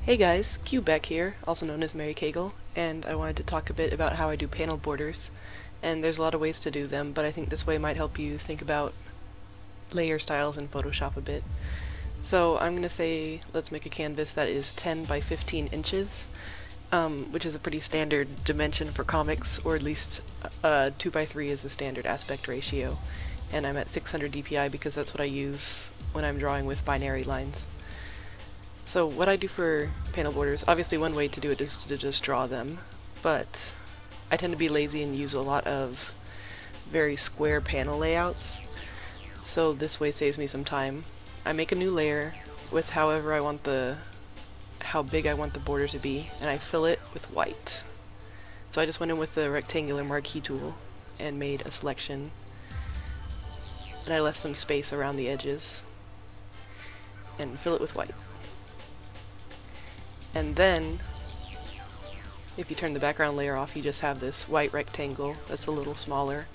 Hey guys, Q back here, also known as Mary Cagle, and I wanted to talk a bit about how I do panel borders. And there's a lot of ways to do them, but I think this way might help you think about layer styles in Photoshop a bit. So I'm going to say let's make a canvas that is 10 by 15 inches, which is a pretty standard dimension for comics, or at least 2 by 3 is a standard aspect ratio. And I'm at 600 dpi because that's what I use when I'm drawing with binary lines. So what I do for panel borders, obviously one way to do it is to just draw them, but I tend to be lazy and use a lot of very square panel layouts, so this way saves me some time. I make a new layer with how big I want the border to be, and I fill it with white. So I just went in with the rectangular marquee tool and made a selection, and I left some space around the edges, and fill it with white. And then, if you turn the background layer off, you just have this white rectangle that's a little smaller.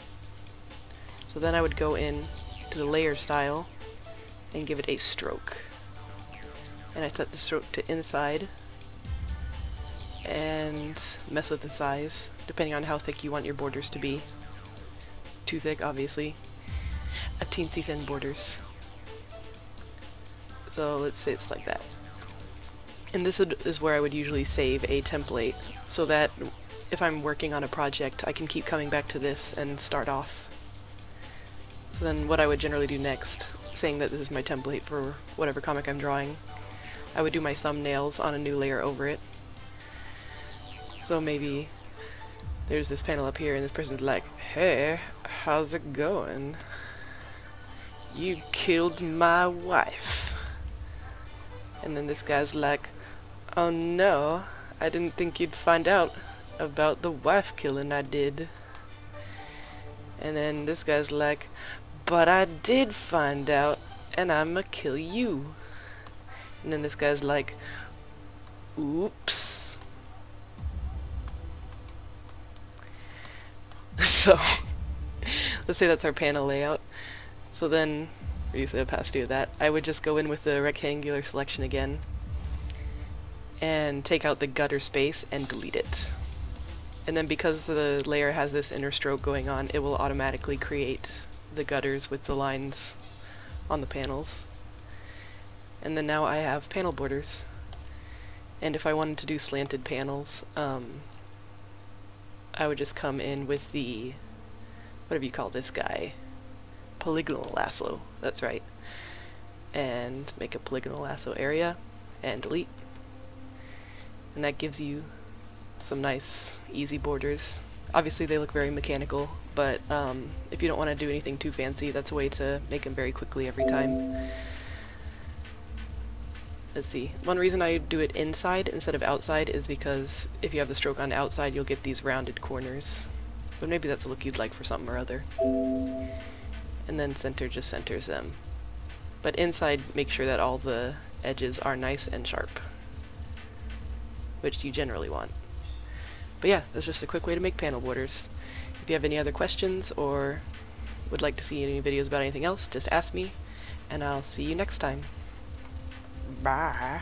So then I would go in to the layer style and give it a stroke. And I set the stroke to inside and mess with the size, depending on how thick you want your borders to be. Too thick, obviously. A teensy thin borders. So let's say it's like that. And this is where I would usually save a template, so that if I'm working on a project, I can keep coming back to this and start off. So then what I would generally do next, saying that this is my template for whatever comic I'm drawing, I would do my thumbnails on a new layer over it. So maybe there's this panel up here and this person's like, "Hey, how's it going? You killed my wife." And then this guy's like, "Oh no, I didn't think you'd find out about the wife killing I did." And then this guy's like, "But I did find out, and I'ma kill you." And then this guy's like, "Oops." So, let's say that's our panel layout. So then, use the opacity of that, I would just go in with the rectangular selection again, and take out the gutter space and delete it. And then because the layer has this inner stroke going on, it will automatically create the gutters with the lines on the panels. And then now I have panel borders. And if I wanted to do slanted panels, I would just come in with the, whatever you call this guy, polygonal lasso, that's right. And make a polygonal lasso area, and delete. And that gives you some nice, easy borders. Obviously they look very mechanical, but if you don't want to do anything too fancy, that's a way to make them very quickly every time. Let's see. One reason I do it inside instead of outside is because if you have the stroke on outside, you'll get these rounded corners. But maybe that's a look you'd like for something or other. And then center just centers them. But inside, make sure that all the edges are nice and sharp, which you generally want. But yeah, that's just a quick way to make panel borders. If you have any other questions or would like to see any videos about anything else, just ask me, and I'll see you next time. Bye!